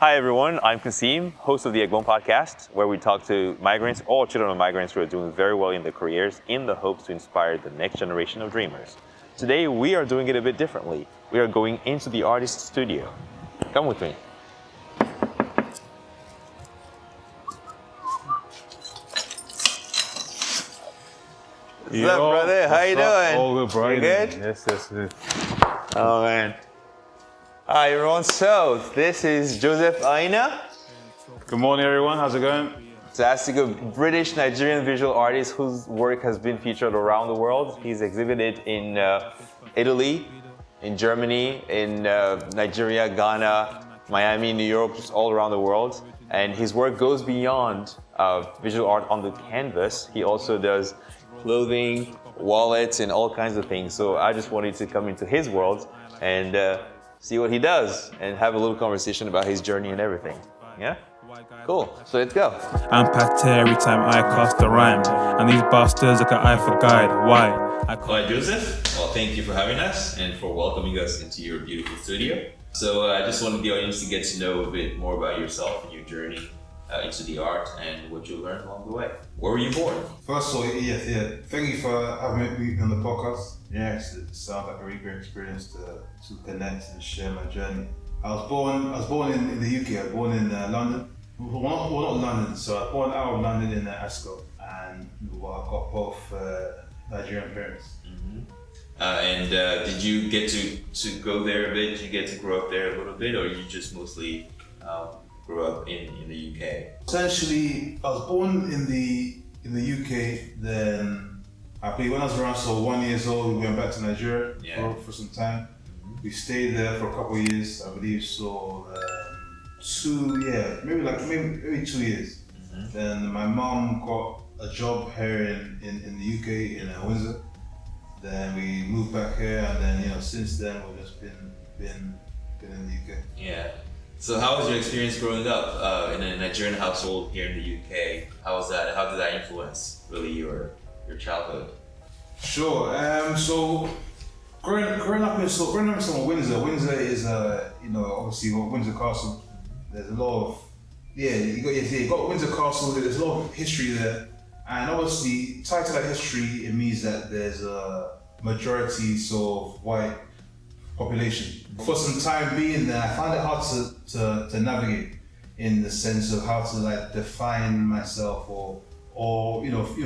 Hi everyone, I'm Kasim, host of the Egbon podcast, where we talk to migrants, all children of migrants who are doing very well in their careers in the hopes to inspire the next generation of dreamers. Today we are doing it a bit differently. We are going into the artist's studio. Come with me. What's up, brother? How you doing? All good, bro. You good? Yes. Oh man. Hi everyone, so this is Joseph Aina. Good morning, everyone. How's it going? Fantastic, a British Nigerian visual artist whose work has been featured around the world. He's exhibited in Italy, in Germany, in Nigeria, Ghana, Miami, New York, just all around the world. And his work goes beyond visual art on the canvas. He also does clothing, wallets, and all kinds of things. So I just wanted to come into his world and see what he does and have a little conversation about his journey and everything. Yeah? Cool. So let's go. I'm pate every time I cast a rhyme, and these bastards look at eye for guide. Why? Hi, Joseph. Well, thank you for having us and for welcoming us into your beautiful studio. So I just wanted the audience to get to know a bit more about yourself and your journey into the art and what you learned along the way. Where were you born? First of all, yeah. Thank you for having me on the podcast. Yes, it sounds like a really great experience to connect and share my journey. I was born in the UK. I was born in London. Well, not London. So I was born out of London in Ascot, and I've got both Nigerian parents. Mm-hmm. Did you get to go there a bit? Did you get to grow up there a little bit, or you just mostly grew up in the UK? Essentially, I was born in the UK. Then I believe when I was around 1 year old, we went back to Nigeria for some time. We stayed there for a couple of years, I believe. So maybe 2 years. Mm-hmm. Then my mom got a job here in the UK in Windsor. Then we moved back here, and then since then we've just been in the UK. Yeah. So how was your experience growing up in a Nigerian household here in the UK? How was that? How did that influence really your childhood? Sure. So growing up in Windsor is obviously you got Windsor Castle. There's a lot of you got Windsor Castle. There's a lot of history there, and obviously tied to that history, it means that there's a majority sort of white population. For some time being there, I found it hard to navigate in the sense of how to define myself or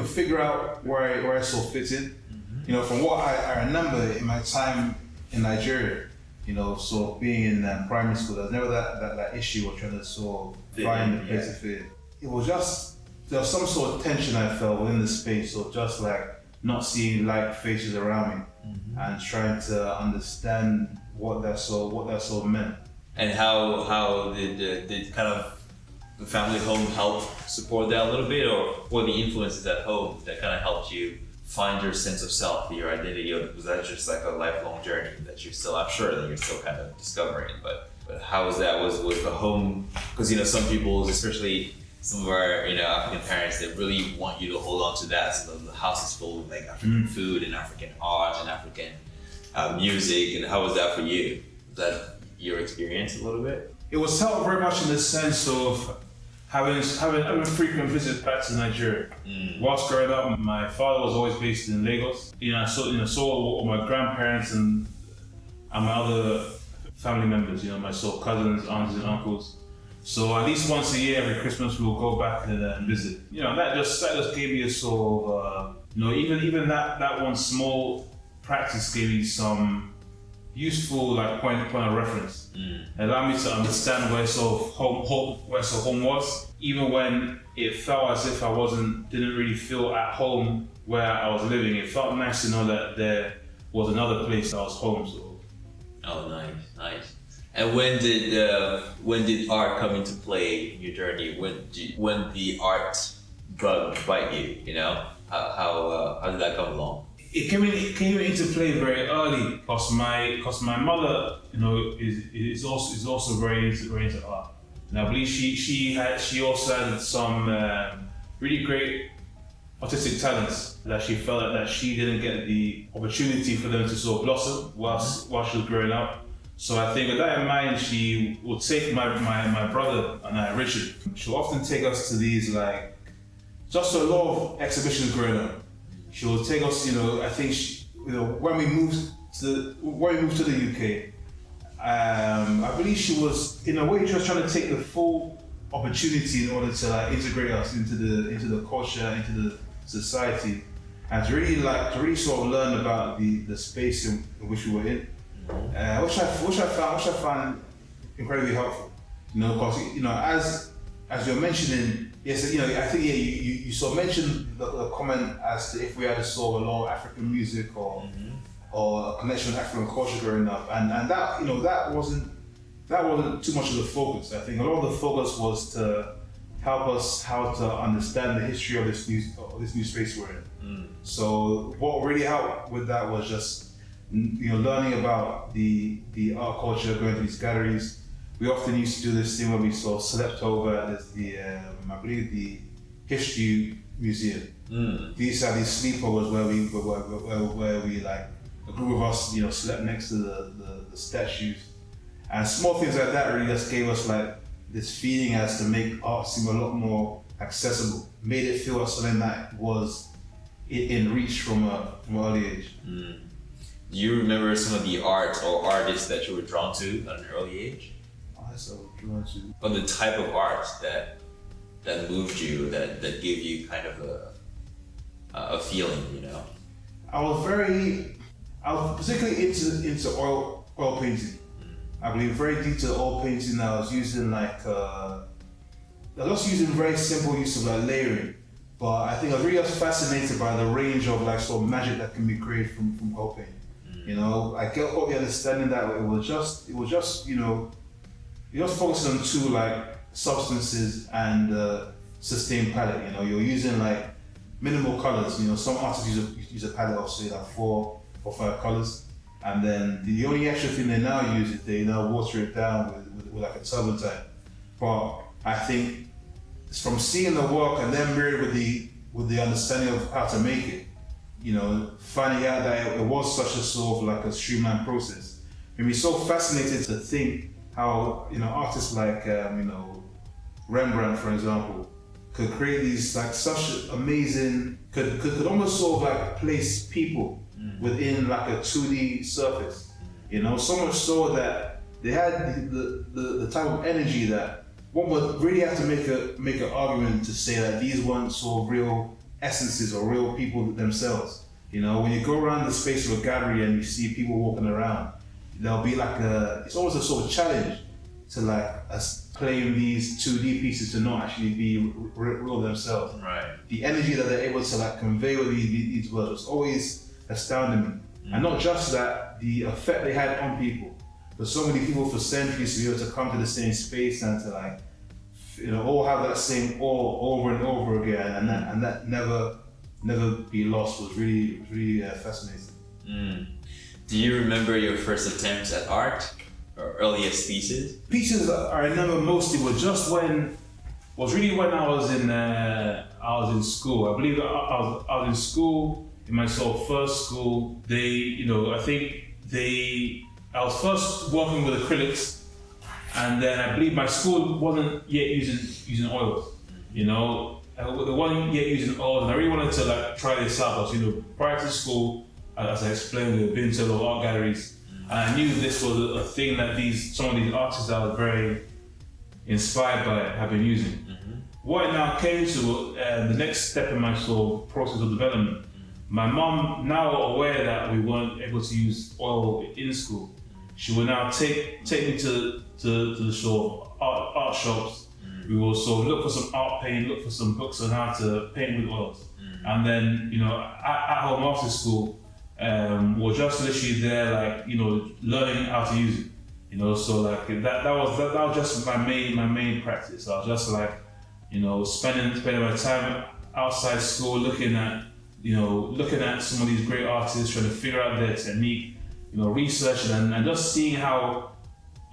figure out where I sort of fit in. Mm-hmm. From what I remember in my time in Nigeria, sort of being in primary school, there was never that issue of trying to sort of find a place to fit in. It was just, there was some sort of tension I felt within the space, or just not seeing like faces around me. Mm-hmm. And trying to understand what that sort of meant. And how did kind of the family home help support that a little bit, or what the influences at home that kind of helped you find your sense of self, your identity? Or was that just like a lifelong journey that you're still, I'm sure that you're still kind of discovering, but how was that? Was the home, because some people, especially some of our African parents, they really want you to hold on to that. So the house is full of African food and African art and African music. And how was that for you? Was that your experience a little bit? It was helped very much in the sense of having frequent visits back to Nigeria. Whilst growing up, my father was always based in Lagos. I saw all my grandparents and my other family members. My cousins, aunts, and uncles. So at least once a year, every Christmas, we'll go back and visit. That just gave me a sort of even that one small practice gave me some useful point of reference. It allowed me to understand where home was, even when it felt as if I didn't really feel at home where I was living. It felt nice to know that there was another place that was home. So. Oh, nice. And when did art come into play in your journey? When the art bug bite you? How did that come along? It came into play very early because my mother, is also very into art, and I believe she also had some really great artistic talents that she felt that she didn't get the opportunity for them to sort of blossom while she was growing up. So I think with that in mind, she would take my brother and I, Richard. She'll often take us to these like, just a lot of exhibitions growing up. She will take us, I think when we moved to the UK, I believe she was, in a way, she was trying to take the full opportunity in order to like integrate us into the culture, into the society, and to really sort of learn about the space in which we were in, which I found incredibly helpful. Because as you're mentioning, yes, I think you sort of mentioned the comment as to if we had a sort of a lot of African music or a connection with African culture growing up, and that that wasn't too much of the focus. I think a lot of the focus was to help us how to understand the history of this new space we're in. So what really helped with that was just learning about the art culture, going to these galleries. We often used to do this thing where we sort of slept over at I believe the History Museum. We used to have these sleepovers where we like a group of us slept next to the statues, and small things like that really just gave us like this feeling as to make art seem a lot more accessible, made it feel like something that was in reach from an early age. Do you remember some of the art or artists that you were drawn to at an early age? Or the type of art that moved you, that gave you kind of a feeling, I was particularly into oil painting. I believe very deep to oil painting. I was using very simple use of like layering, but I think I was really just fascinated by the range of like sort of magic that can be created from oil painting. I got the understanding that it was just you're just focusing on two like substances and sustained palette. You're using like minimal colors. Some artists use a palette of say like 4 or 5 colors, and then the only extra thing they now use is they now water it down with like a turpentine. But I think it's from seeing the work and then married with the understanding of how to make it, finding out that it was such a sort of like a streamlined process. Made me so fascinated to think how artists like Rembrandt, for example, could create these like such amazing, could almost sort of like place people within like a 2D surface, so much so that they had the type of energy that one would really have to make an argument to say that these weren't sort of real essences or real people themselves. When you go around the space of a gallery and you see people walking around, there'll be like it's almost a sort of challenge to like us playing these 2D pieces to not actually be real themselves. Right. The energy that they're able to like convey with these words was always astounding me. And not just that, the effect they had on people. For so many people for centuries to be able to come to the same space and to like, all have that same awe over and over again, and that never be lost was really fascinating. Do you remember your first attempts at art or earliest pieces? Pieces I remember mostly were just when I was in school. I believe I was in school in my sort of first school. I was first working with acrylics, and then I believe my school wasn't yet using oils. They wasn't yet using oils, and I really wanted to like try this out. Because prior to school, as I explained, we've been to a lot of art galleries, and I knew this was a thing that some of these artists that I was very inspired by have been using. What it now came to, the next step in my sort of process of development, my mom, now aware that we weren't able to use oil in school, she would now take me to the sort of art shops. We will sort of look for some art paint, look for some books on how to paint with oils. And then, at home after school, we're just literally there, like, learning how to use it. So like that was just my main practice. I was just like, spending my time outside school looking at some of these great artists, trying to figure out their technique, researching and just seeing how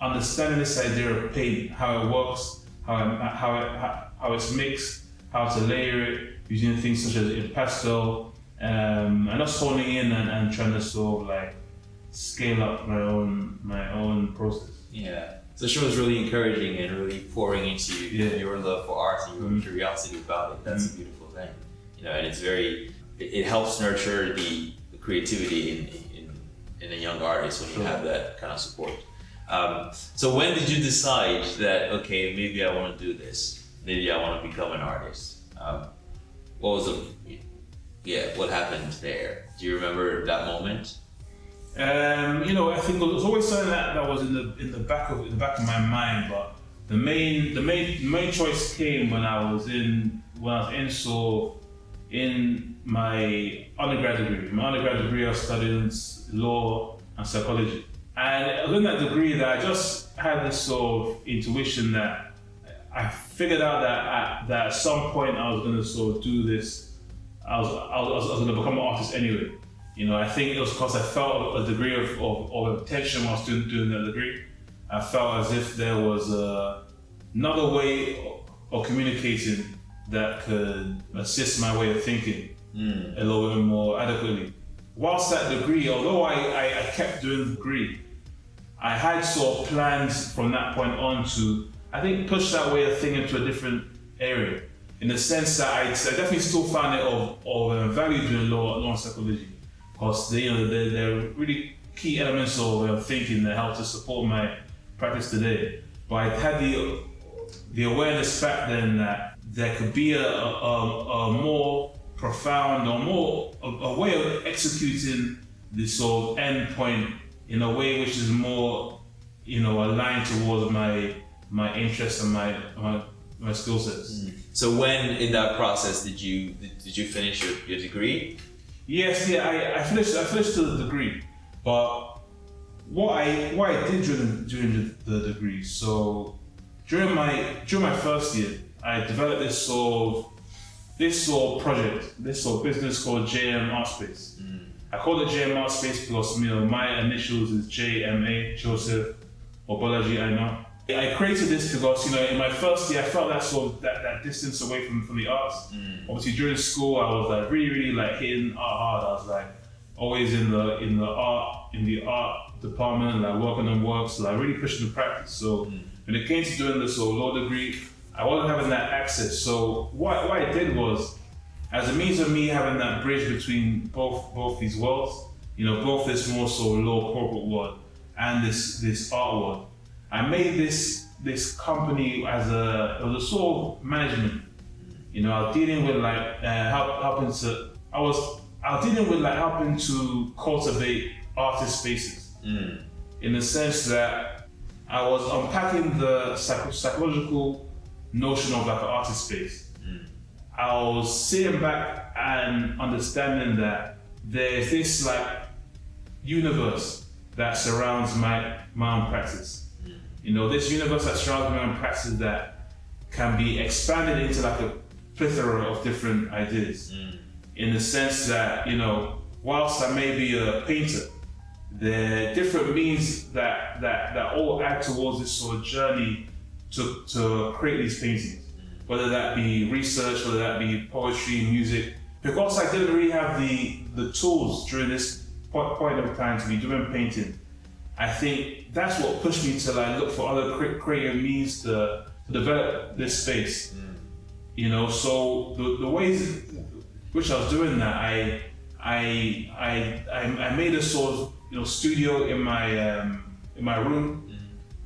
understanding this idea of paint, how it works, how it's mixed, how to layer it, using things such as in pastel, and just honing in and trying to sort of like scale up my own process. Yeah. So she was really encouraging and really pouring into your love for art and your curiosity about it. That's a beautiful thing. And it's it helps nurture the creativity in a young artist when you have that kind of support. So when did you decide that, okay, maybe I want to do this? Maybe I want to become an artist? What happened there? Do you remember that moment? I think it was always something that was in the back of my mind, but the main choice came when I was in my undergrad degree. My undergrad degree, I studied law and psychology, and within that degree, that I just had this sort of intuition that I figured out that at some point I was going to sort of do this. I was going to become an artist anyway. I think it was because I felt a degree of tension while doing that degree. I felt as if there was another way of communicating that could assist my way of thinking a little bit more adequately. Whilst that degree, although I kept doing the degree, I had sort of plans from that point on to, I think, push that way of thinking to a different area. In the sense that I definitely still found it of value doing law and psychology. Because they're really key elements of thinking that help to support my practice today. But I had the awareness back then that there could be a more profound or a way of executing this sort of end point in a way which is more aligned towards my interests and my skill sets. So when in that process did you finish your degree? Yes, I finished the degree, but what I did during the degree. So during my first year, I developed this sort of project, this sort of business called JM Art Space. I call it JM Art Space because my initials is JMA, Joseph, Mobolaji, Aina. I created this because in my first year I felt that sort of that distance away from the arts. Obviously during school I was like really like hitting art hard. I was like always in the art department, like working on works, like really pushing the practice. So when it came to doing this sort of law degree, I wasn't having that access. So what I did was, as a means of me having that bridge between both these worlds, both this more sort of law corporate world and this art world, I made this company as it was a sort of management. I was dealing with like helping to cultivate artist spaces. In the sense that I was unpacking the psychological notion of like an artist space. I was sitting back and understanding that there's this like universe that surrounds my own practice. This universe that surrounds my own practice that can be expanded into like a plethora of different ideas. In the sense that, whilst I may be a painter, there are different means that all add towards this sort of journey to create these paintings. Whether that be research, whether that be poetry, music. Because I didn't really have the tools during this point of time to be doing painting, I think that's what pushed me to like look for other creative means to develop this space. So the ways which I was doing that, I made a sort of studio in my room,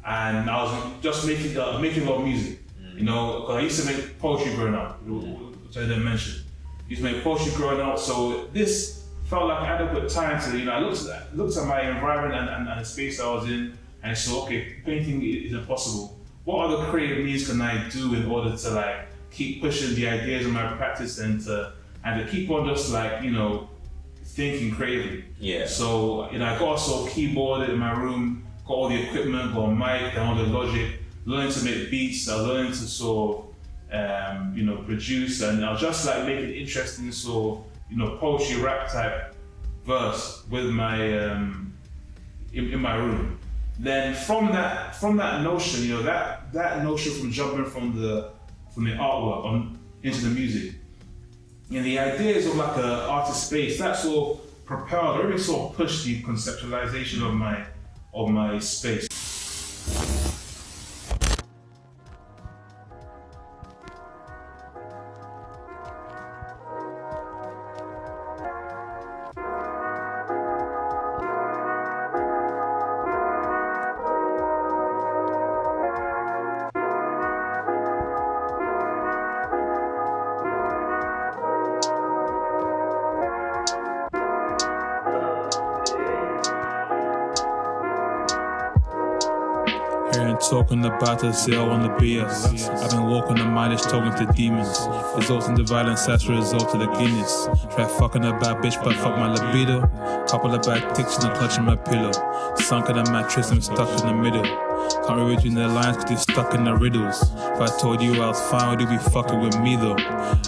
and I was just making a lot of music. Because I used to make poetry growing up, which I didn't mention. I used to make poetry growing up, so this felt like adequate time to, I looked at my environment and the space I was in, and I saw, okay, painting is impossible. What other creative means can I do in order to like keep pushing the ideas of my practice and to keep on just like, thinking creatively. Yeah. So, I got a sort of keyboard in my room, got all the equipment, got a mic, and all the logic, learning to make beats, I learned to sort of, produce, and I was just like making interesting sort of, poetry rap type verse with my in my room. Then from that notion, that notion from jumping from the artwork on into the music, the ideas of like a artist space, that sort of propelled, really sort of pushed the conceptualization of my space. Hearing talking about us, they all wanna be us. I've been walking the mileage, talking to demons. Resulting to violence, that's a result of the Guinness. Try fucking a bad bitch, but fuck my libido. Couple of bad ticks and I'm clutching my pillow. Sunk in the mattress, I'm stuck in the middle. Can't read between the lines cause you're stuck in the riddles. If I told you I was fine, would you be fucking with me though?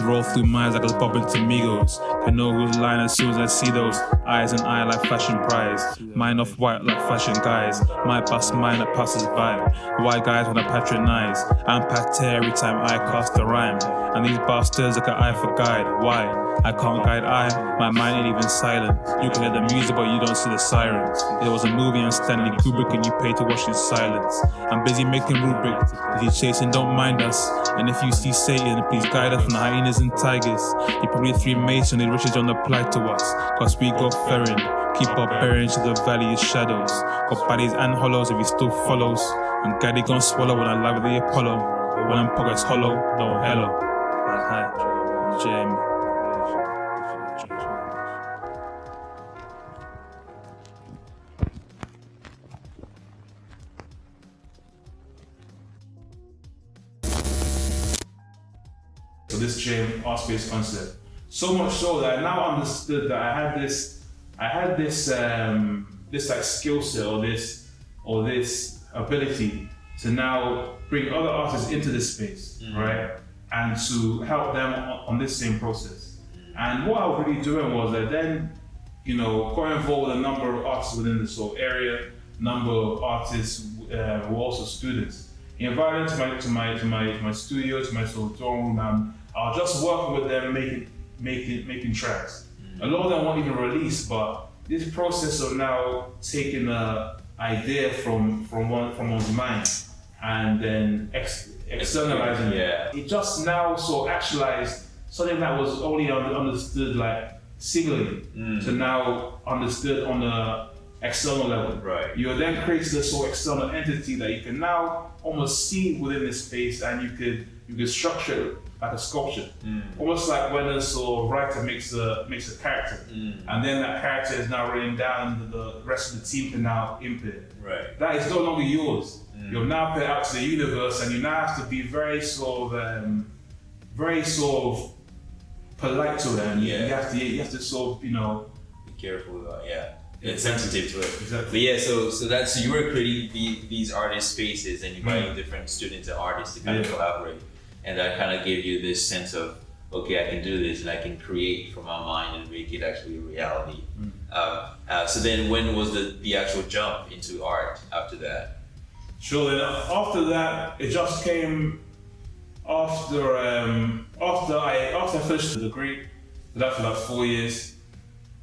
Roll through minds like I was bobbing to Migos. I know who's lying as soon as I see those eyes and eye like fashion prize. Mine off white like fashion guys. My bust mine that passes by. White guys when I patronize. I'm pate every time I cast a rhyme. And these bastards look at eye for guide. Why? I can't guide eye, my mind ain't even silent. You can hear the music but you don't see the sirens. There was a movie on Stanley Kubrick and you pay to watch in silence. I'm busy making rubric, if you're chasing don't mind us. And if you see Satan, please guide us from the hyenas and tigers. You probably three mason, the riches don't apply to us. Cause we go ferrying, keep our bearings to the valley of shadows. Got bodies and hollows if he still follows. And Gaddy gon' swallow when I lie with the Apollo. But when I'm pockets hollow, no hello. Hi, Jamie. So this gym art space concept, so much so that I now understood that I had this like skill set or this ability to now bring other artists into this space, right, and to help them on this same process. And what I was really doing was that then, got involved with a number of artists within the sort of area, number of artists who were also students. Invited to my studio, to my sort of dorm room, I was just working with them, making tracks. A lot of them weren't even released, but this process of now taking an idea from one's mind and then externalizing it, it just now sort of actualized something that was only understood like singly to now understood on a external level. Right. You then created this sort of external entity that you can now almost see within this space, and you could structure it like a sculpture. Almost like when a sort of writer makes a character, and then that character is now written down, and the rest of the team can now input. Right. That is no longer yours. You've now put it out to the universe, and you now have to be very sort of polite to them. You have to sort of be careful about it's sensitive to it. Exactly. But so you were creating these artist spaces and inviting different students and artists to kind of collaborate, and that kind of gave you this sense of, okay, I can do this and I can create from my mind and make it actually a reality. So then when was the actual jump into art after that? Sure, then after that, it just came after I finished the degree, that for like 4 years.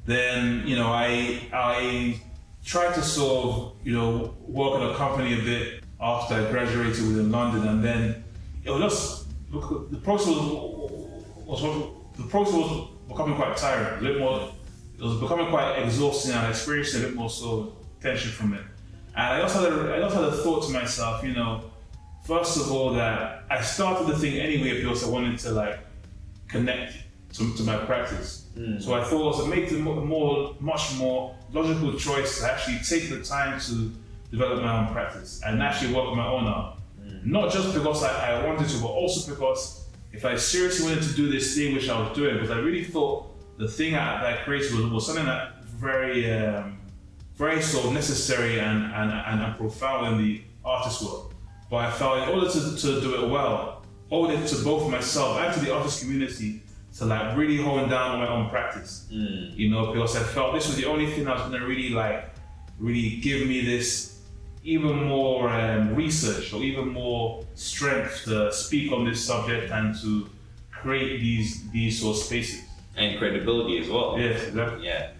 Then I tried to sort of work in a company a bit after I graduated within London, and then it was just the process was becoming quite tiring. It was becoming quite exhausting, and I experienced a bit more sort of tension from it. And I just had a thought to myself, first of all, that I started the thing anyway because I wanted to like connect to my practice. So I thought it was make the much more logical choice to actually take the time to develop my own practice and actually work on my own art. Not just because I wanted to, but also because if I seriously wanted to do this thing which I was doing, because I really thought the thing that I created was something that very sort of necessary and profound in the artist world. But I felt in order to do it well, owed it to both myself and to the artist community to like really hone down on my own practice. Because I felt this was the only thing that was gonna really give me this even more research or even more strength to speak on this subject and to create these sort of spaces. And credibility as well. Yes, exactly. Yeah.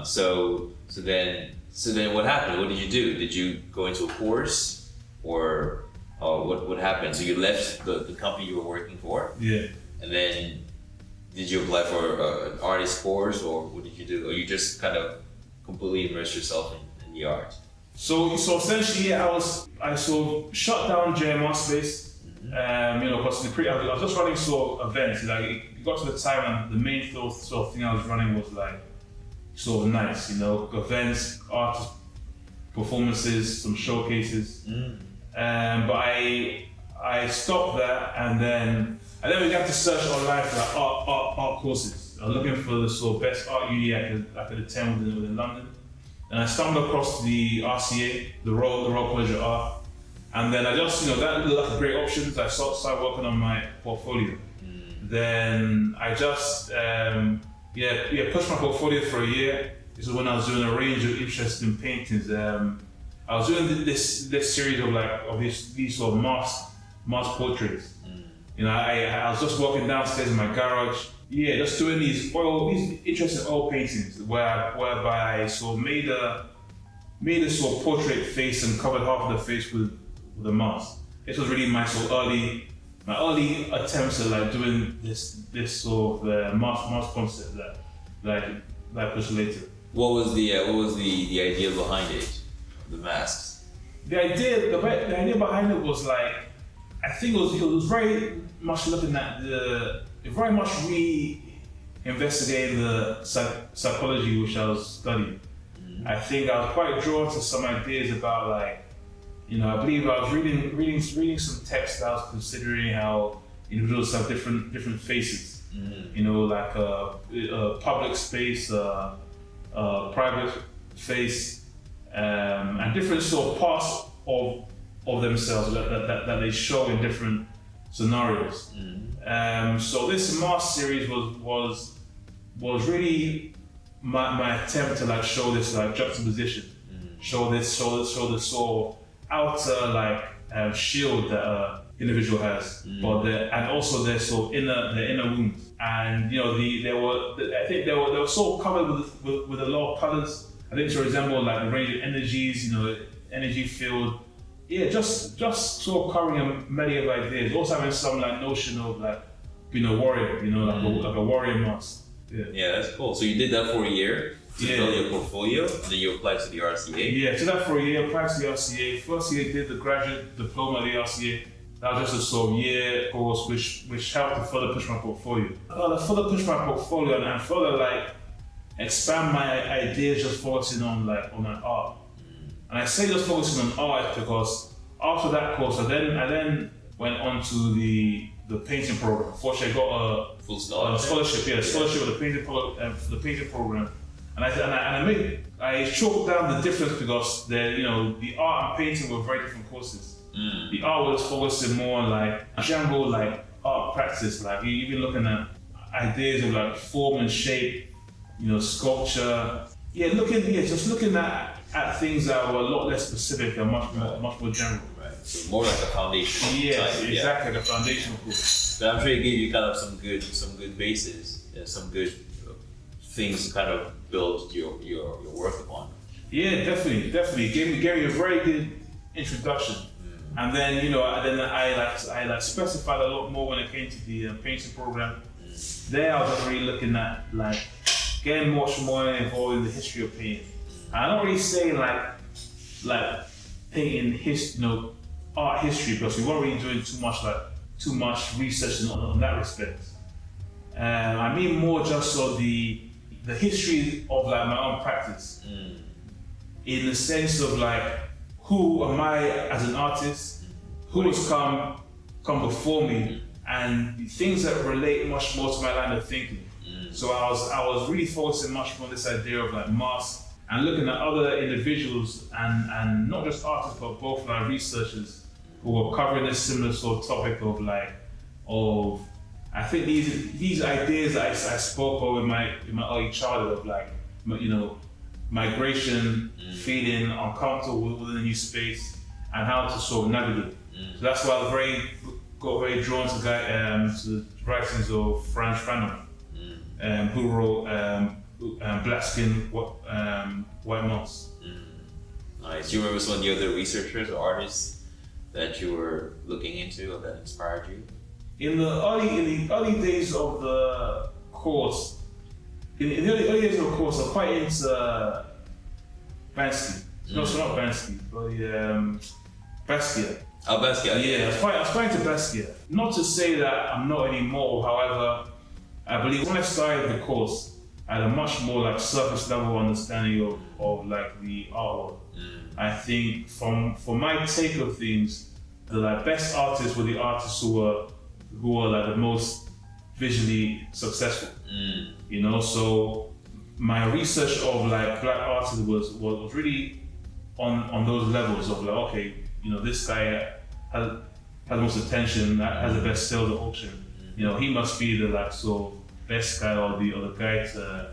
So then what happened? What did you do? Did you go into a course, or what happened? So you left the company you were working for, Yeah. and then did you apply for an artist course, or what did you do? Or you just kind of completely immersed yourself in the art? So essentially, yeah, I sort of shut down JMR space. Because I was just running sort of events. Like it got to the time, and the main sort of thing I was running was like sort of nights, events, artist performances, some showcases. But I stopped that, and then we began to search online for like art courses. I was looking for the sort of best art uni I could attend within London, and I stumbled across the RCA, the Royal College of Art. And then I just, that looked like a great option. So I started working on my portfolio. Then I just, pushed my portfolio for a year. This is when I was doing a range of interesting paintings. I was doing this series of these sort of mass portraits. I was just walking downstairs in my garage. Yeah, just doing these interesting oil paintings whereby I sort of made a sort of portrait face and covered half of the face with a mask. This was really my early attempts at like doing this sort of mask concept that I pushed later. What was the idea behind it? The masks. The idea behind it was like, I think it was very much looking at very much investigating the psychology which I was studying. I think I was quite drawn to some ideas about like, I believe I was reading some text that I was considering how individuals have different faces. Like a public space, a private face, and different sort of parts of themselves that they show in different scenarios. So this mask series was really my attempt to like show this like juxtaposition, show the sort of outer like shield that an individual has, and also their sort of inner wounds. And they were sort of covered with a lot of colors. I think to resemble like a range of energies, energy field. Yeah, just sort of covering many of ideas. Also having some like notion of like being a warrior, like a warrior mask. Yeah, that's cool. So you did that for a year to build your portfolio, and then you applied to the RCA. Yeah, did that for a year, applied to the RCA. First year did the graduate diploma at the RCA. That was just a sort of year course which helped to further push my portfolio. Further push my portfolio and further like expand my ideas, just focusing on art. And I say just focusing on art because after that course, I then went on to the painting program. Fortunately, I got a full scholarship. Scholarship with the painting program. And I chalked down the difference because the art and painting were very different courses. The art was focusing more on like general like art practice, like you've been looking at ideas of like form and shape, sculpture. Just looking at things that were a lot less specific and much more general. Right. So more like a foundation. Exactly, like a foundation course. But I'm sure it gave you kind of some good bases, some good things to kind of build your work upon. Yeah, definitely. It gave me a very good introduction. And then I specified a lot more when it came to the painting program. There I was just really looking at like getting much more involved in the history of painting. I don't really say like painting art history because we weren't really doing too much research on that respect. I mean more just sort of the history of like my own practice, in the sense of like who am I as an artist, who has come before me, and things that relate much more to my line of thinking. So I was really focusing much more on this idea of like masks and looking at other individuals and not just artists but both like researchers who were covering this similar sort of topic of I think these ideas that I spoke of in my early childhood of like migration, feeling uncomfortable within a new space, and how to sort of navigate. So that's why I got very drawn to the writings of Frantz Fanon, who wrote black skin white moss. Nice. Do you remember some of the other researchers or artists that you were looking into or that inspired you? In the early days of the course, I'm quite into Bansky. No, it's not Bansky, but Basquiat. Oh, Basquiat. Yeah, I was quite into Basquiat. Not to say that I'm not anymore, however, I believe when I started the course, I had a much more like surface level understanding of like the artwork. I think from my take of things, the like best artists were the artists who were like the most visually successful. You know, so my research of like black artists was really on those levels of like, okay, you know, this guy has the most attention, has the best sales at auction. You know, he must be the like sort of best guy or the guy to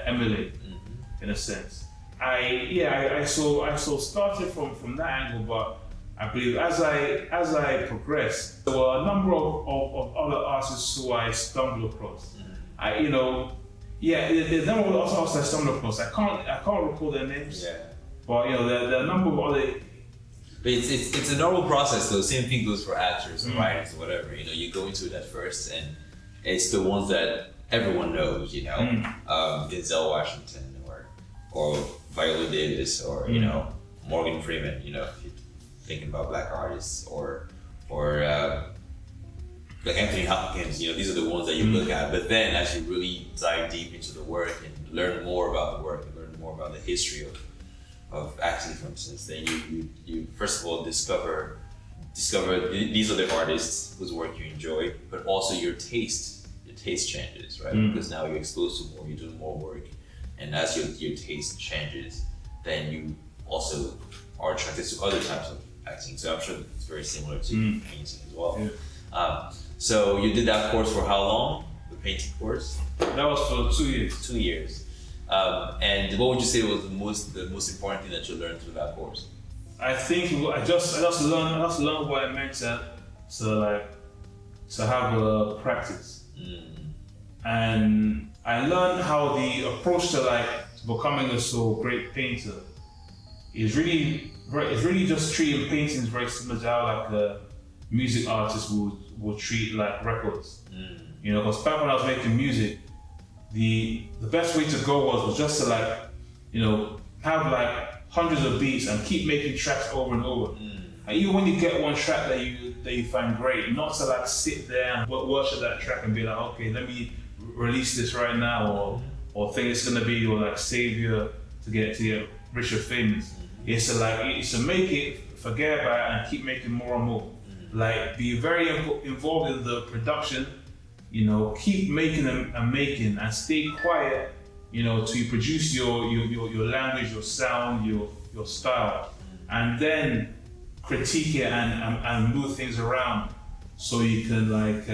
emulate in a sense. I started from that angle, but I believe as I progressed, there were a number of other artists who I stumbled across. There's a number of other artists I stumbled across. I can't recall their names. Yeah. But you know, there are a number of other. But it's a normal process though. Same thing goes for actors and writers or whatever. You know, you go into it at first, and it's the ones that everyone knows. You know, Denzel Washington or Viola Davis or you know Morgan Freeman. You know, if you're thinking about black artists or like Anthony Hopkins. You know, these are the ones that you look at. But then, as you really dive deep into the work and learn more about the work and learn more about the history of acting, for instance, then you first of all discover these are the artists whose work you enjoy, but also your taste changes, right? Because now you're exposed to more, you're doing more work, and as your taste changes, then you also are attracted to other types of acting. So I'm sure it's very similar to painting as well. Yeah. So you did that course for how long? The painting course? That was for 2 years. 2 years. And what would you say was the most important thing that you learned through that course? I think I just learned what it meant to have a practice, and I learned how the approach to becoming a so great painter is really just treating paintings very similar to how like a music artist would treat like records. You know, because back when I was making music, the best way to go was just to like, you know, have like hundreds of beats and keep making tracks over and over. And even when you get one track that you find great, not to like sit there and worship that track and be like, okay, let me release this right now, or think it's gonna be your like savior to get rich or famous. It's to make it, forget about it, and keep making more and more. Like be very involved in the production. You know, keep making and making, and stay quiet. You know, to produce your language, your sound, your style, and then critique it and move things around, so you can like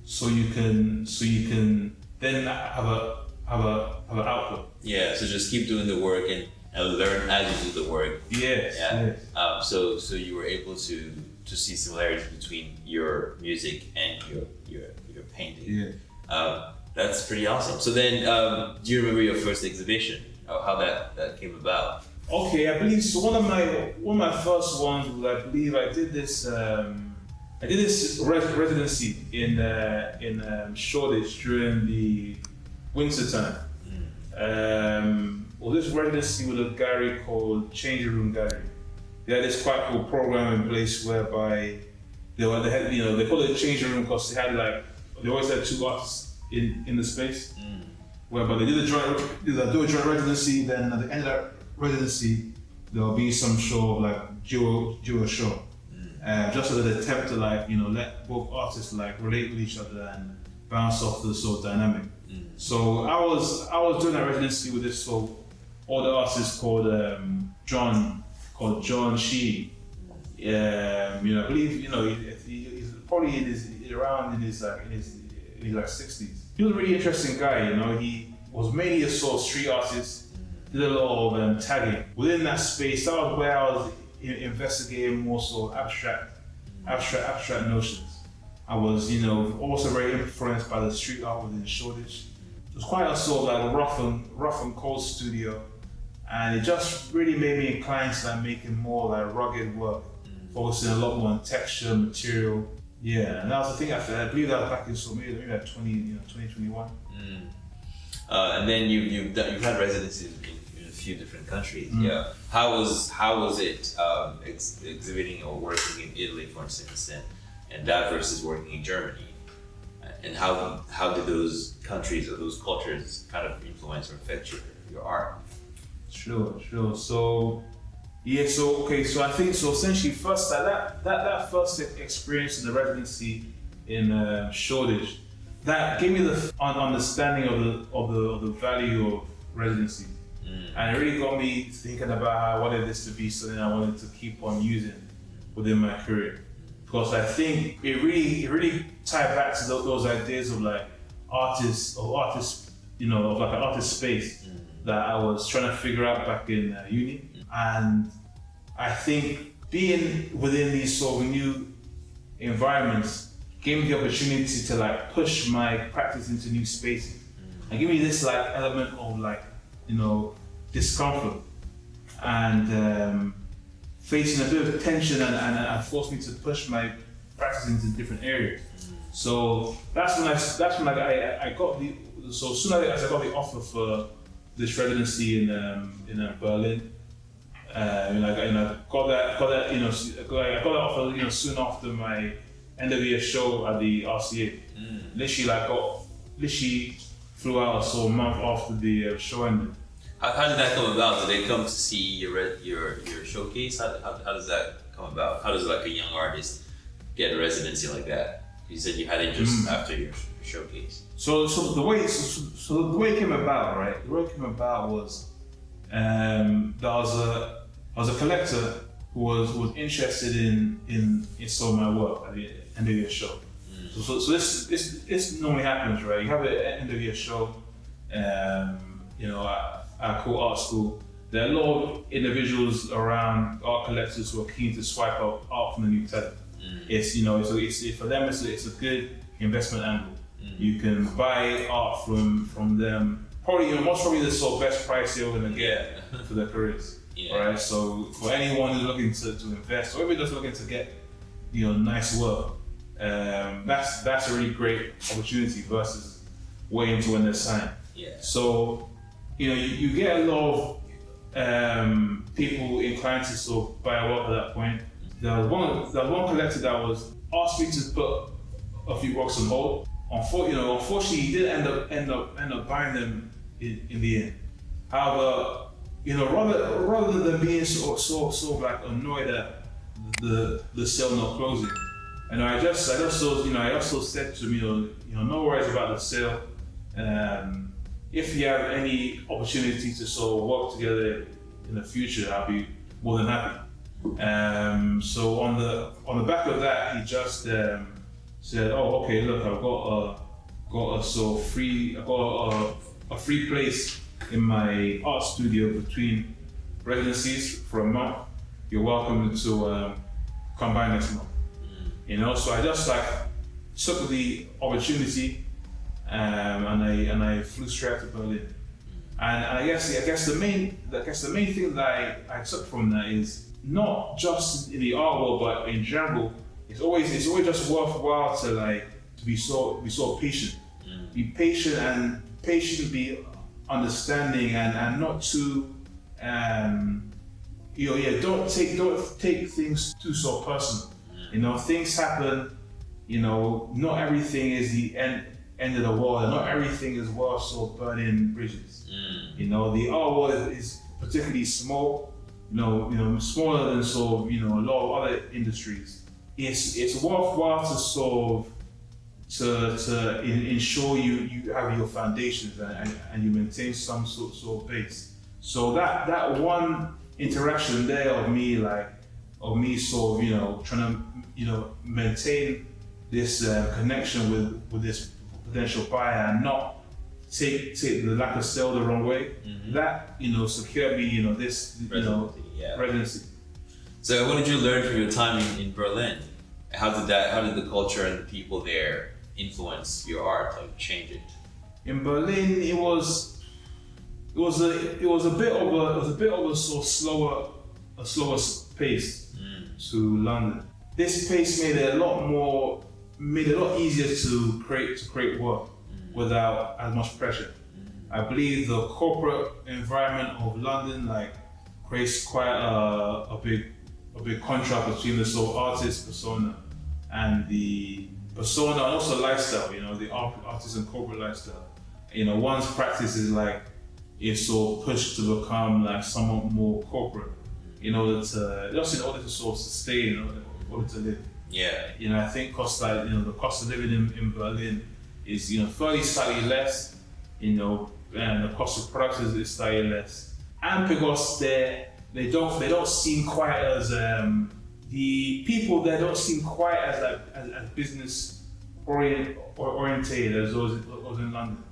so you can then have an output. Yeah. So just keep doing the work and learn as you do the work. Yes. Yeah. Yes. So you were able to see similarities between your music and your painting. Yeah. That's pretty awesome. So then, do you remember your first exhibition? Or how that came about? Okay, I believe so. One of my first ones was, I believe I did this residency in Shoreditch during the winter time. This residency with a gallery called Changing Room Gallery. They had this quite cool program in place whereby they call it Changing Room because they always had two artists in the space, whereby they do a joint residency. Then at the end of that residency, there'll be some show of like duo show, just as an attempt to let both artists relate with each other and bounce off the sort of dynamic. So I was doing that residency with this older artist called John Shee. I believe he's probably in his 60s. He was a really interesting guy. You know, he was mainly a sort of street artist. Did a lot of tagging within that space. That was where I was investigating more sort of abstract notions. I was, also very influenced by the street art within Shoreditch. was quite a sort of like rough and cold studio, and it just really made me inclined to like making more like rugged work, focusing a lot more on texture, material. Yeah, and that was the thing. I believe that was back in maybe like 2021. And then you've had residencies in a few different countries. Yeah. How was it exhibiting or working in Italy, for instance, and that versus working in Germany? And how did those countries or those cultures kind of influence or affect your art? Sure. So I think essentially first that first experience in the residency in Shoreditch, that gave me the understanding of the value of residency, and it really got me thinking about how I wanted this to be something I wanted to keep on using within my career. Because I think it really tied back to those ideas of like artists, of like an artist space that I was trying to figure out back in uni. And I think being within these sort of new environments gave me the opportunity to like push my practice into new spaces and give me this like element of like, discomfort and facing a bit of tension and forced me to push my practice into different areas. So that's when I got so soon as I got the offer for this residency in Berlin, I got that offer soon after my end of year show at the RCA. Literally flew out a month after the show ended. How did that come about? Did they come to see your showcase? How does that come about? How does like a young artist get a residency like that? You said you had interest after your showcase. So the way it came about, right? The way it came about was there was a collector who was interested in some of my work at the end of your show. So this normally happens, right? You have an end of year show, at Cool Art School. There are a lot of individuals around, art collectors, who are keen to swipe out art from the new talent. It's for them it's a good investment angle. You can buy art from them. Probably most probably the sort of best price you're gonna get for their careers. Right? So for anyone who's looking to invest, or even just looking to get nice work, that's a really great opportunity versus waiting to when they're signed. So you get a lot of people inclined to sort of buy a work at that point. There was one collector that was asked me to put a few works on hold. Unfortunately, he did end up buying them in the end. However, rather than being sort of like annoyed at the sale not closing, and I also said to him, no worries about the sale. If you have any opportunity to sort of work together in the future, I'll be more than happy. So on the back of that, he just said, "Oh, okay, look, I've got a free place in my art studio between residencies for a month. You're welcome to come by next month." So I just took the opportunity, and I flew straight out to Berlin. And I guess the main thing that I took from that is not just in the art world, but in general, it's always just worthwhile to be so patient. Be patient and be understanding and not too don't take things too so personal. Things happen. Not everything is the end of the world, and not everything is worth sort of burning bridges. The art world is particularly small. Smaller than sort of a lot of other industries. It's worthwhile to sort of to ensure you have your foundations and you maintain some sort of base. So that one interaction there of me sort of trying to maintain this connection with this potential buyer and not take the lack of sale the wrong way. That secured me this residency. So what did you learn from your time in Berlin? How did the culture and the people there influence your art, change it? In Berlin, it was a bit of a sort of slower pace to London. This pace made it a lot easier to create work without as much pressure. I believe the corporate environment of London creates quite a big contrast between the sort of artist persona and the persona and also lifestyle, the artist and corporate lifestyle. One's practice is sort of pushed to become somewhat more corporate in order to sort of sustain, in order to live. Yeah. I think the cost of living in Berlin is fairly slightly less, and the cost of products is slightly less. And because they don't seem quite as the people there don't seem quite as business oriented as those in London.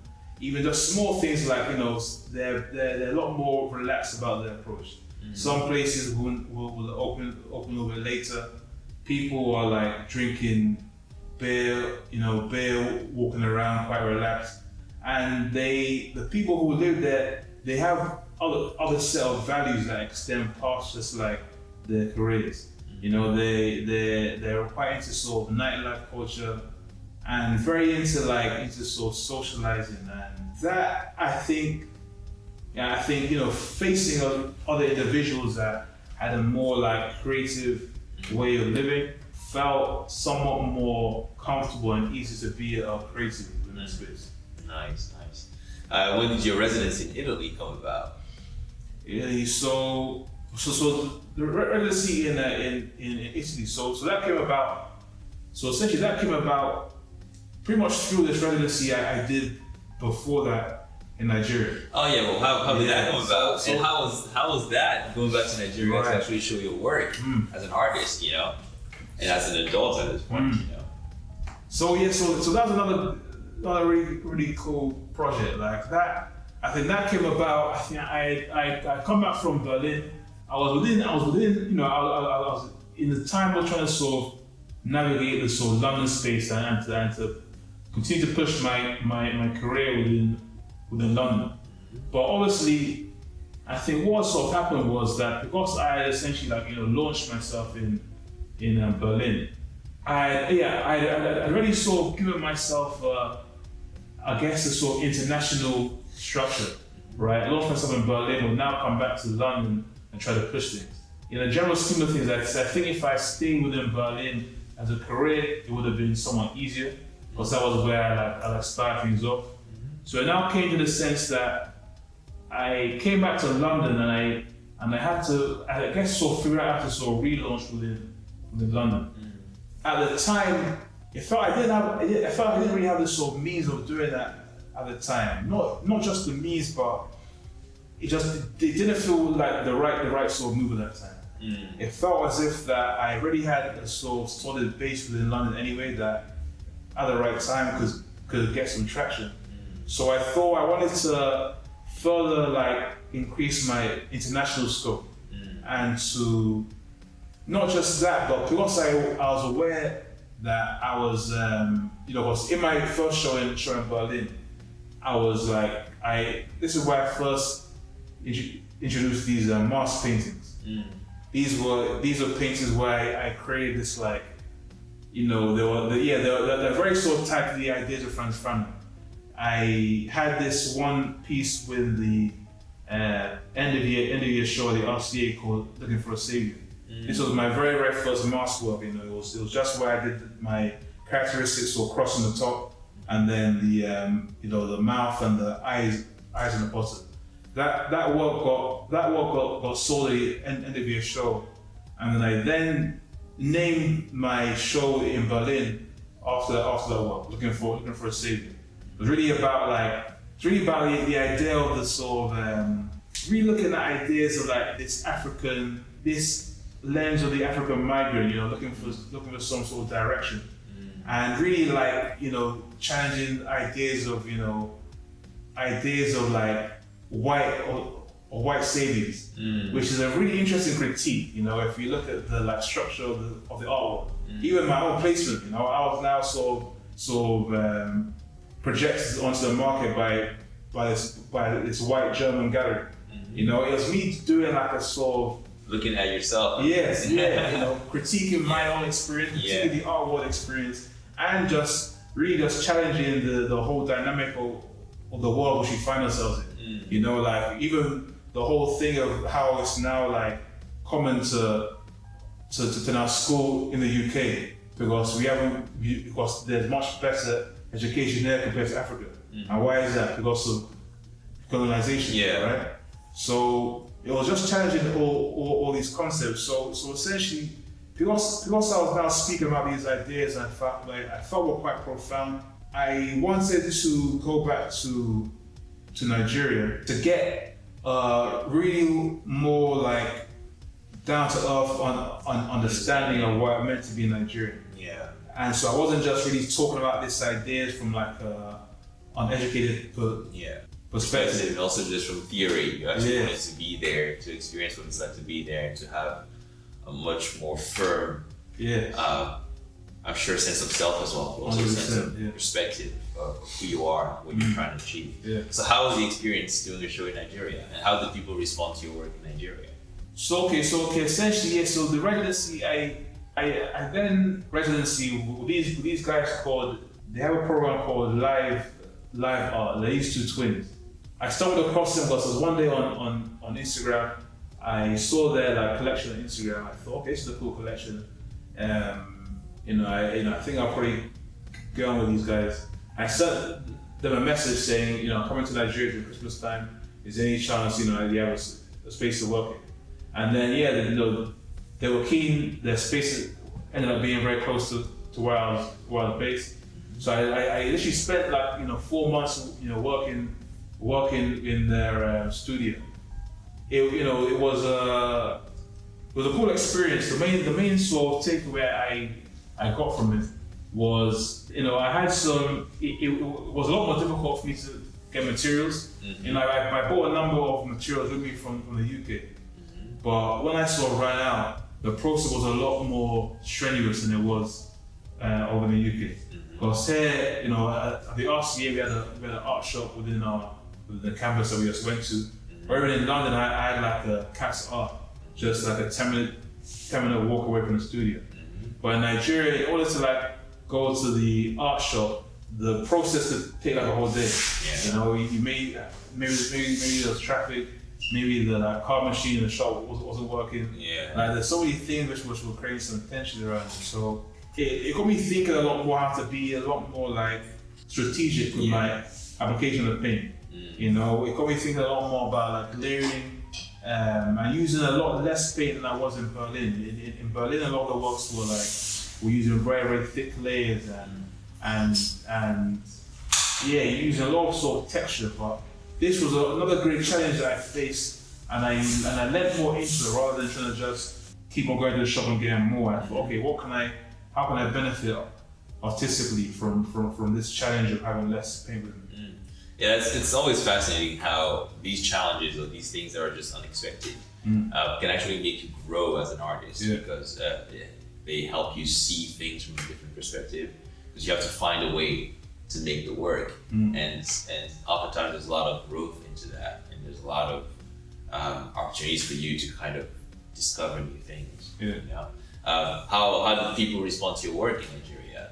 Even just small things they're a lot more relaxed about their approach. Some places will open a little bit later. People are drinking beer, walking around quite relaxed. And the people who live there, they have other set of values that extend past just their careers. They're quite into sort of nightlife culture and very into sort of socializing, and that I think facing other individuals that had a more creative way of living felt somewhat more comfortable and easy to be a creative in that space. Nice. When did your residence in Italy come about? Italy, so the residency in Italy, so that came about. So essentially, that came about pretty much through this residency I did before that in Nigeria. Oh yeah, well how did that come about? And how was that going back to Nigeria to actually show your work as an artist, and as an adult at this point, So that was another really cool project that. I think that came about. I think I come back from Berlin. I was within. I was in the time of trying to sort of navigate the sort of London space and to continue to push my career within London. But obviously, I think what sort of happened was that because I had essentially launched myself in Berlin, I'd already sort of given myself a sort of international structure, right? I launched myself in Berlin, will now come back to London and try to push things. In a general scheme of things, I think if I stayed within Berlin as a career, it would have been somewhat easier because that was where I started things off. So it now came to the sense that I came back to London and I had to, sort of figure out how to sort of relaunch within London. At the time, I felt I didn't really have the sort of means of doing that at the time. Not just the means, but it didn't feel like the right sort of move at that time. It felt as if that I already had a sort of solid base within London anyway that at the right time could get some traction. So I thought I wanted to further increase my international scope and to not just that, but because I was aware that I was, was in my first show in Berlin, I was this is where I first introduced these mask paintings. These were paintings where I created this they're very sort of tied to the ideas of Franz Fanon. I had this one piece with the end of year show at the RCA called "Looking for a Savior." This was my very, very first mask work. It was just where I did my characteristics, or crossing the top, and then the mouth and the eyes in the bottom. That work got sold at the end of year show, and then I named my show in Berlin after that work, looking for a savior. It was really about the idea of the sort of really looking at ideas of this lens of the African migrant, looking for some sort of direction, and really challenging ideas of white or white saviors, which is a really interesting critique. If you look at the structure of the artwork, even my own placement, I was now sort of projected onto the market by this white German gallery. You know, it was me doing like a sort of Looking at yourself. yes, yeah, you know, critiquing my own experience, Yeah. critiquing the art world experience, and just really just challenging the whole dynamic of the world which we find ourselves in. You know, like even the whole thing of how it's now like common to now school in the UK because because there's much better education there compared to Africa. And why is that? Because of colonization, right? So it was just challenging all these concepts. So essentially, because I was now speaking about these ideas, I felt were quite profound. I wanted to go back to Nigeria to get really more like down to earth on understanding of what it meant to be Nigerian. Yeah. And so I wasn't just really talking about these ideas from like uneducated perspective. And also just from theory, you actually wanted to be there, to experience what it's like to be there, and to have a much more firm, I'm sure, sense of self as well, but also a sense of perspective of who you are, what you're trying to achieve. So how was the experience doing a show in Nigeria, and how did people respond to your work in Nigeria? So essentially, so the residency, I then residency with these guys they have a program called Live Art. They're these two twins. I stumbled across them because one day on Instagram, I saw their like collection on Instagram. I thought, okay, this is a cool collection. I think I'll probably go on with these guys. I sent them a message saying, coming to Nigeria during Christmas time. Is there any chance, you have a space to work in? And then they were keen. Their space ended up being very close to where I was based. So I literally spent like 4 months working in their studio. It was a cool experience. The main sort of takeaway I got from it was I had some. It was a lot more difficult for me to get materials. I bought a number of materials with me from the UK, but when I sort of ran out, the process was a lot more strenuous than it was over in the UK. Because here, at the RCA, we had an art shop within the campus that we just went to. Whereas in London, I had like a Cat's Art, just like a 10-minute walk away from the studio. But in Nigeria, in order to like go to the art shop, the process could take like a whole day. You maybe there's traffic, maybe the car machine in the shop wasn't working. Like there's so many things which will create some tension around it. So it got me thinking a lot more how to be a lot more like strategic with my application of paint. It got me thinking a lot more about like layering and using a lot less paint than I was in Berlin. In Berlin, a lot of the works were using very, very thick layers and using a lot of sort of texture. But this was another great challenge that I faced, and I led more into it rather than trying to just keep on going to the shop and getting more. I thought, okay, how can I benefit artistically from this challenge of having less paint with me? Yeah, it's always fascinating how these challenges or these things that are just unexpected can actually make you grow as an artist because they help you see things from a different perspective. Because you have to find a way to make the work, and oftentimes there's a lot of growth into that, and there's a lot of opportunities for you to kind of discover new things. How did people respond to your work in Nigeria?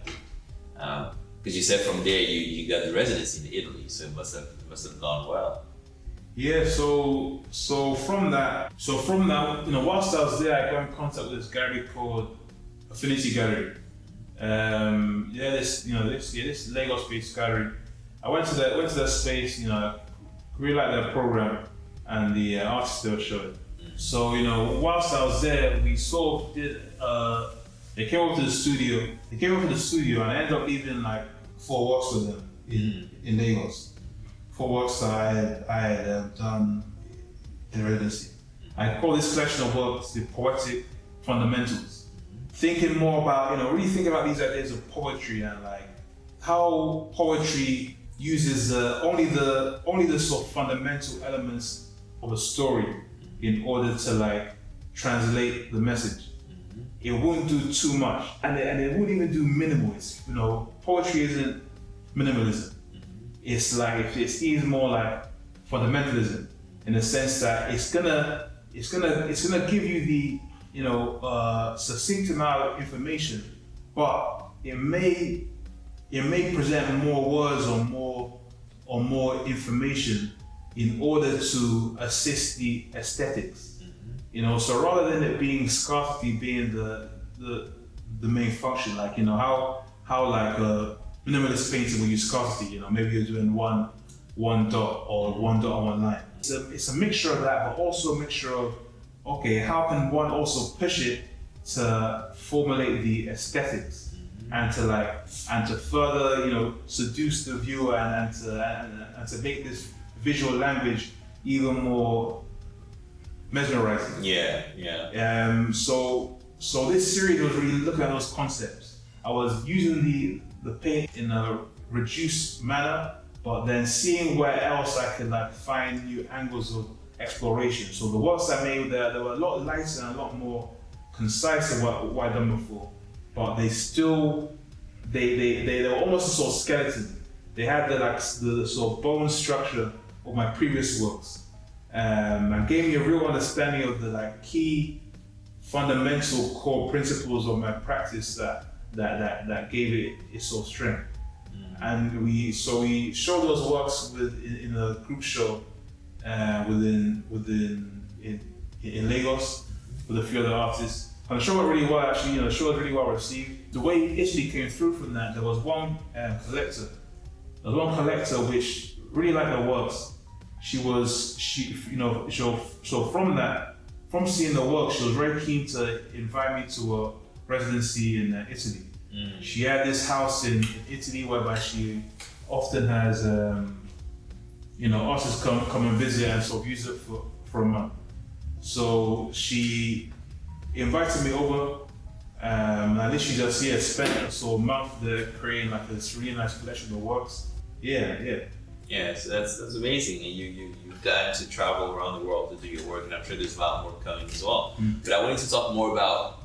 Because you said from there you got the residency in Italy, so it must have gone well. Yeah, so from that, whilst I was there, I got in contact with this gallery called Affinity Gallery. This Lagos-based gallery. I went to their space. Really liked their program and the artists they were showing. So whilst I was there, we sort of did. They came over to the studio. And I ended up leaving like 4 works with them in Lagos. 4 works that I had done in residency. I call this collection of works the poetic fundamentals. Thinking more about, really thinking about these ideas of poetry and like how poetry uses only the sort of fundamental elements of a story in order to like translate the message. It won't do too much, and it won't even do minimal. Poetry isn't minimalism. it's like it's even more like fundamentalism in the sense that it's gonna give you the succinct amount of information, but it may present more words or more information in order to assist the aesthetics. So rather than it being scarcity being the main function, like how like a minimalist painting will use scarcity, maybe you're doing one dot or one dot on one line. It's a mixture of that, but also a mixture of, okay, how can one also push it to formulate the aesthetics and to further, seduce the viewer and to make this visual language even more mesmerizing. Yeah. So this series was really looking at those concepts. I was using the paint in a reduced manner, but then seeing where else I could find new angles of exploration. So the works I made there were a lot lighter and a lot more concise than what I'd done before. But they were almost a sort of skeleton. They had the sort of bone structure of my previous works, and gave me a real understanding of the key fundamental core principles of my practice that gave it its sort of strength. And we showed those works in a group show in Lagos with a few other artists. And the show went really well, actually. The show was really well received. The way Italy came through from that, there was one collector. There was one collector which really liked the works. From seeing the work, she was very keen to invite me to a residency in Italy. She had this house in Italy whereby she often has artists come and visit and sort of use it for a month. So she invited me over, and I literally just spent a sort of month there creating this really nice collection of works. Yeah, so that's amazing, and you've gotten to travel around the world to do your work, and I'm sure there's a lot more coming as well. But I wanted to talk more about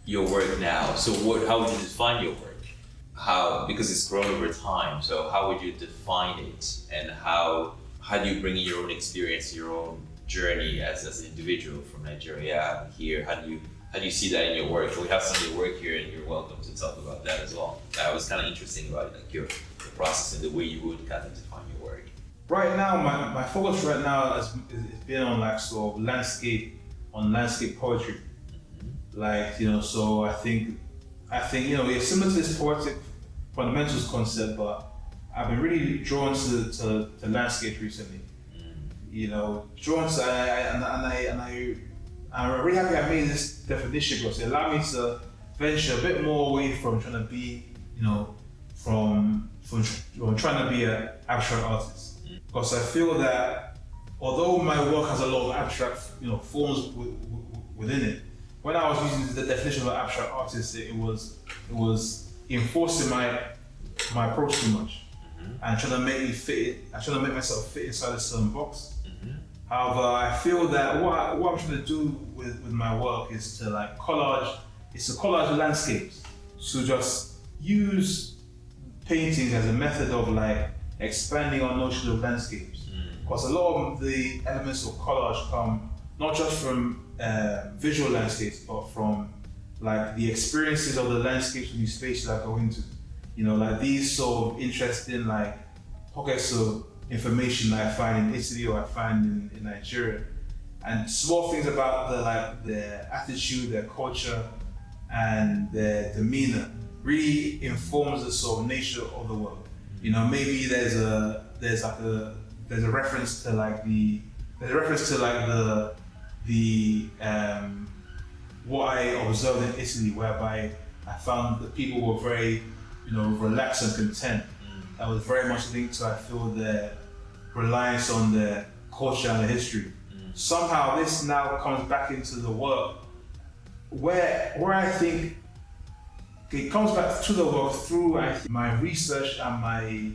your work now. So how would you define your work? Because it's grown over time, so how would you define it, and how do you bring in your own experience, your own journey as an individual from Nigeria here? How do you see that in your work? We have some of your work here, and you're welcome to talk about that as well. That was kind of interesting about it, your process and the way you would kind of define your work. Right now, my focus right now has been on sort of landscape poetry. So I think it's similar to this poetic fundamentals concept, but I've been really drawn to landscape recently. Drawn to, I'm really happy I made this definition because it allowed me to venture a bit more away from trying to be, from trying to be an abstract artist. Because I feel that although my work has a lot of abstract, forms within it, when I was using the definition of an abstract artist, it was enforcing my approach too much and trying to make myself fit inside a certain box. However, I feel that what I'm trying to do with my work is to collage landscapes. So just use paintings as a method of expanding our notion of landscapes. Because a lot of the elements of collage come not just from visual landscapes, but from the experiences of the landscapes of these spaces I go into. These sort of interesting pockets of information that I find in Italy or I find in Nigeria, and small things about their attitude, their culture, and their demeanor really informs the sort of nature of the world. Maybe there's a reference to the what I observed in Italy, whereby I found that people were very, relaxed and content. That was very much linked to, I feel, their reliance on their culture and their history. Somehow this now comes back into the work where I think it comes back to the work through my research and my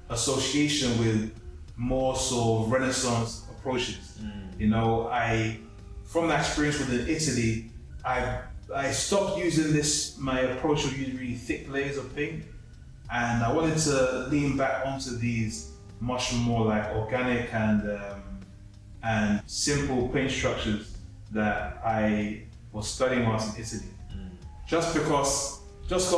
association with more sort of Renaissance approaches. From that experience within Italy, I stopped using my approach of using really thick layers of paint, And I wanted to lean back onto these much more like organic and simple paint structures that I was studying whilst in Italy. Just because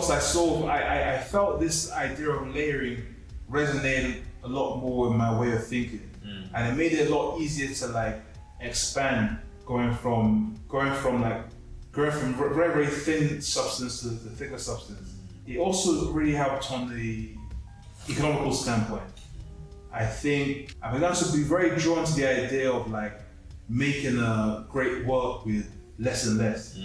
I felt this idea of layering resonated a lot more with my way of thinking, and it made it a lot easier to like expand, going from very, very thin substance to the thicker substance. It also really helped on the economical standpoint. I think I began to be very drawn to the idea of like making a great work with less and less,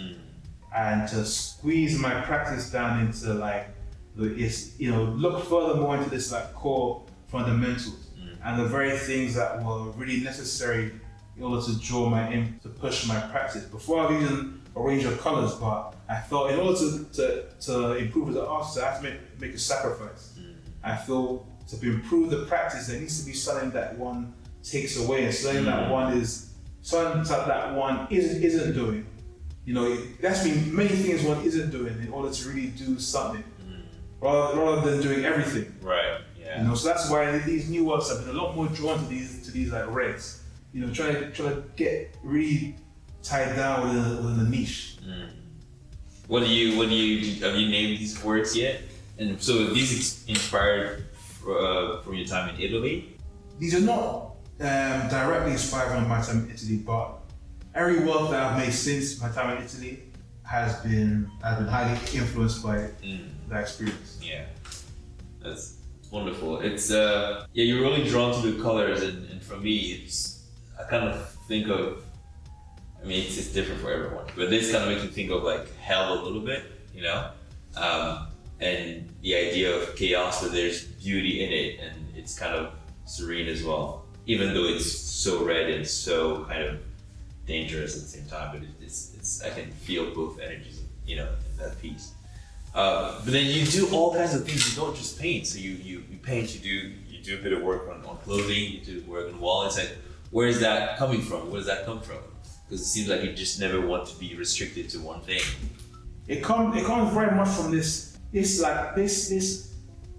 and to squeeze my practice down into like look furthermore into this like core fundamentals and the very things that were really necessary in order to to push my practice. Before I've even arranged the colors, but I felt in order to improve as an artist, I have to make a sacrifice. I feel to improve the practice, there needs to be something that one takes away, and something that one isn't doing. That's been many things one isn't doing in order to really do something, rather than doing everything. Right. Yeah. So that's why these new works have been a lot more drawn to these like reds. Trying to get really tied down within the niche. What do you have you named these words yet? And so these inspired from your time in Italy? These are not directly inspired from my time in Italy, but every work that I've made since my time in Italy has been highly influenced by that experience. Yeah, that's wonderful. It's you're really drawn to the colors, and for me, I kind of think of. I mean, it's different for everyone, but this kind of makes me think of like hell a little bit, and the idea of chaos, but there's beauty in it, and it's kind of serene as well, even though it's so red and so kind of dangerous at the same time. But it's I can feel both energies, in that piece. But then you do all kinds of things. You don't just paint. So you paint. You do a bit of work on clothing. You do work on walls. Like, where is that coming from? Where does that come from? Because it seems like you just never want to be restricted to one thing. It comes very much from this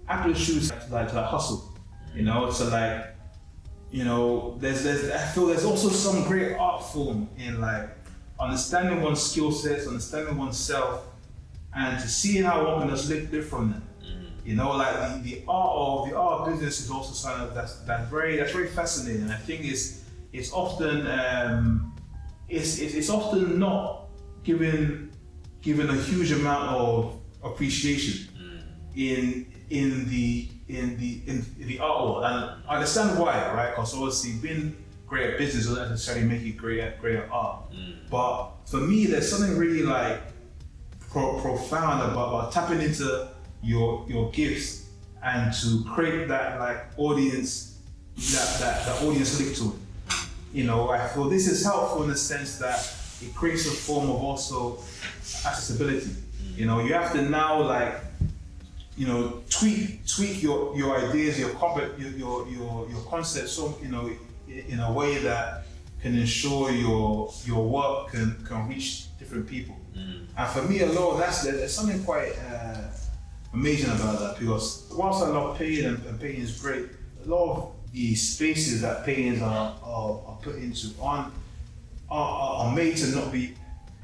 aptitude to hustle. So like, I feel there's also some great art form in like understanding one's skill sets, understanding oneself, and to see how one can just live from them. Like the art of business is also something that's very fascinating. I think it's often it's often not given a huge amount of appreciation in the art world, and I understand why, right? Because obviously being great at business doesn't necessarily make you great at art. But for me, there's something really like profound about tapping into your gifts and to create that like audience, that audience link to it. I feel this is helpful in the sense that it creates a form of also accessibility. You have to now like, tweak your ideas, your concepts, so in a way that can ensure your work can reach different people. And for me alone, there's something quite amazing about that, because whilst I love painting and painting is great, a lot of the spaces that paintings are put into are made to not be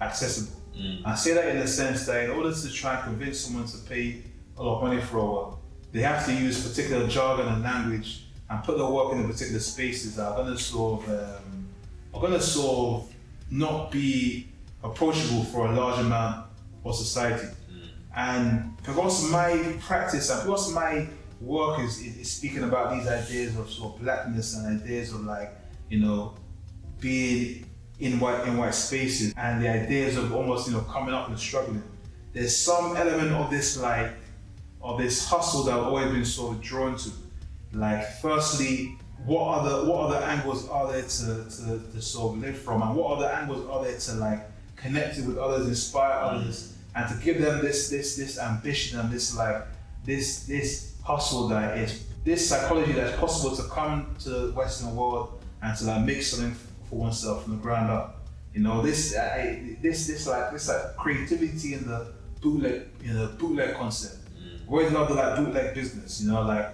accessible. I say that in the sense that in order to try and convince someone to pay a lot of money for a work, they have to use particular jargon and language and put their work in particular spaces that are going to sort of not be approachable for a large amount of society. And because my practice and because my work is speaking about these ideas of sort of blackness and ideas of like, being in white spaces, and the ideas of almost coming up and struggling, there's some element of this hustle that I've always been sort of drawn to. Like, firstly, what other angles are there to sort of live from, and what other angles are there to like connect with others, inspire others, and to give them this ambition and this hustle that is this psychology that's possible to come to the Western world and to like make something for oneself from the ground up. This creativity in the bootleg concept, always loved the like bootleg business, you know, like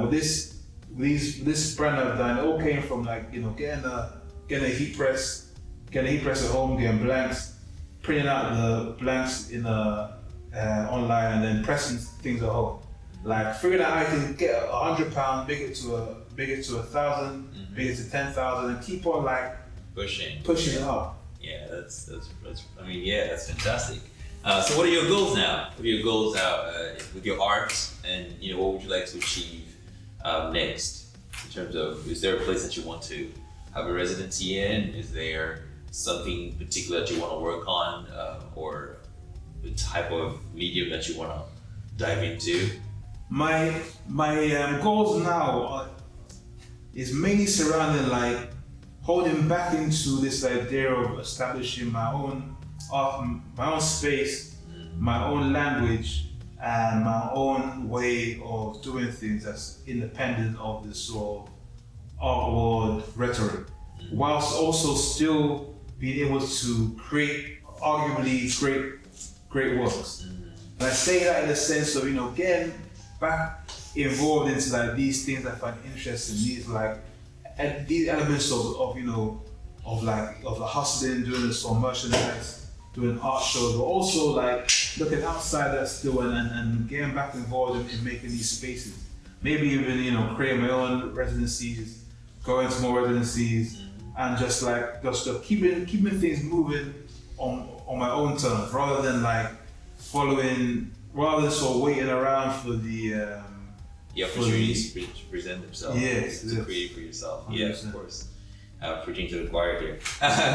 with this brand I've done, it all came from like, you know, getting a heat press at home, getting blanks, printing out the blanks in online, and then pressing things at home. Like figuring out how I can get £100, make it to 1,000, make it to 10,000, and keep on like pushing it up. Yeah, that's fantastic. So what are your goals now? What are your goals out with your art, and you know, what would you like to achieve next? In terms of, is there a place that you want to have a residency in? Is there something particular that you want to work on, or the type of medium that you want to dive into? My goals now is mainly surrounding like holding back into this idea of establishing my own art, my own space, my own language, and my own way of doing things that's independent of this sort of art world rhetoric, whilst also still being able to create arguably great works. And I say that in the sense of, you know, getting back involved into like these things I find interesting, these elements of you know, of the hustling, doing the sort of merchandise, doing art shows, but also like looking outside that still and getting back involved in making these spaces. Maybe even, you know, creating my own residencies, going to more residencies, and just keeping things moving on my own terms, rather than sort of waiting around for the opportunities to present themselves. Yes, to create for yourself. 100%. Yeah, of course. Preaching to the choir here.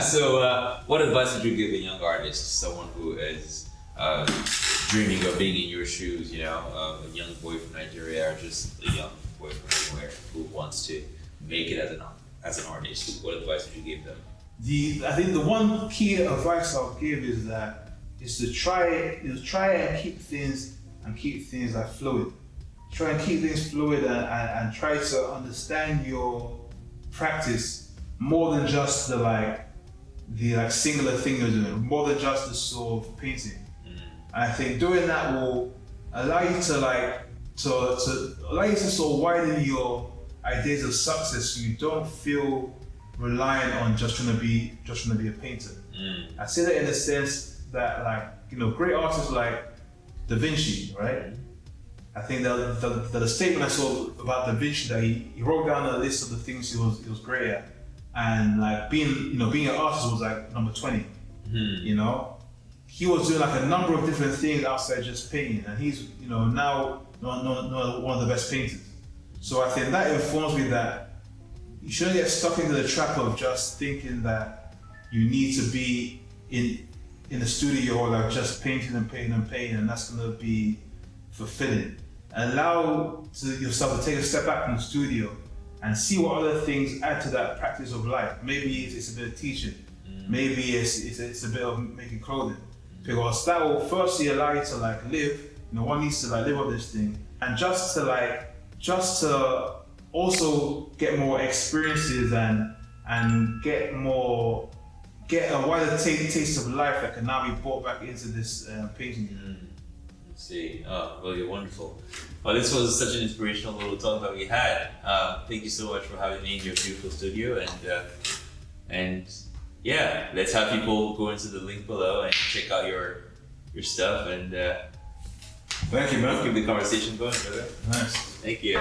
So, what advice would you give a young artist, someone who is dreaming of being in your shoes? You know, a young boy from Nigeria, or just a young boy from anywhere who wants to make it as an artist? What advice would you give them? I think the one key advice I'll give is to try and keep things like fluid. Try and keep things fluid and try to understand your practice more than just the singular thing you're doing, more than just the sort of painting. And I think doing that will allow you to sort of widen your ideas of success, so you don't feel reliant on just trying to be a painter. I say that in the sense that, like, you know, great artists like Da Vinci, right? I think that the statement I saw about Da Vinci, that he wrote down a list of the things he was great at, and like being an artist was like number 20. You know, he was doing like a number of different things outside just painting, and he's, you know, now one of the best painters. So I think that informs me that you shouldn't get stuck into the trap of just thinking that you need to be in the studio or like just painting, and that's gonna be fulfilling. Allow yourself to take a step back from the studio and see what other things add to that practice of life. Maybe it's a bit of teaching, maybe it's a bit of making clothing, because that will firstly allow you to like live. You know, one needs to like live on this thing, and just to also get more experiences and get a wider taste of life that can now be brought back into this painting. Let's see. Oh, well, you're wonderful. Well, this was such an inspirational little talk that we had. Thank you so much for having me in your beautiful studio, and yeah, let's have people go into the link below and check out your stuff, and Thank you, man. keep the conversation going, brother. Nice. Thank you.